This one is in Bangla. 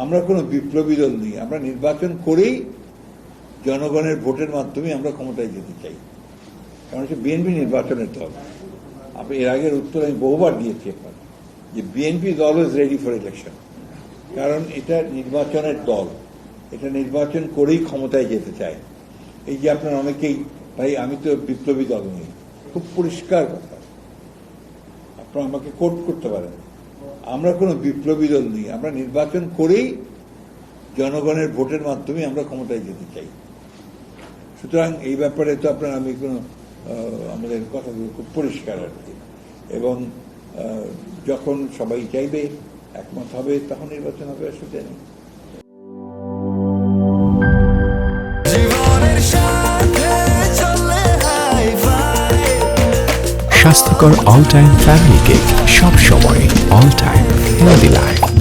আমরা কোনো বিপ্লবী দল নই, আমরা নির্বাচন করেই জনগণের ভোটের মাধ্যমে আমরা ক্ষমতায় যেতে চাই। কারণ হচ্ছে বিএনপি নির্বাচনের দল। আপনি এর আগের উত্তর আমি বহুবার দিয়েছি আপনার, যে BNP is always ready for election, কারণ এটা নির্বাচনের দল, এটা নির্বাচন করেই ক্ষমতায় যেতে চায়। এই যে আপনার অনেকেই ভাই আমি তো বিপ্লবী দল নই, খুব পরিষ্কার কথা, আপনারা আমাকে কোট করতে পারেন, আমরা কোনো বিপ্লবী দল নই, আমরা নির্বাচন করেই জনগণের ভোটের মাধ্যমে আমরা ক্ষমতায় যেতে চাই। সুতরাং এই ব্যাপারে তো আপনার আমি কোনো আমাদের কথাগুলো খুব পরিষ্কার আর কি, এবং যখন সবাই চাইবে একমত হবে তখন নির্বাচন হবে, অসুবিধা নেই। স্বাস্থ্যকর অল টাইম ফ্যামিলি কেক, সব সময় অল টাইম হেলদি লাইফ।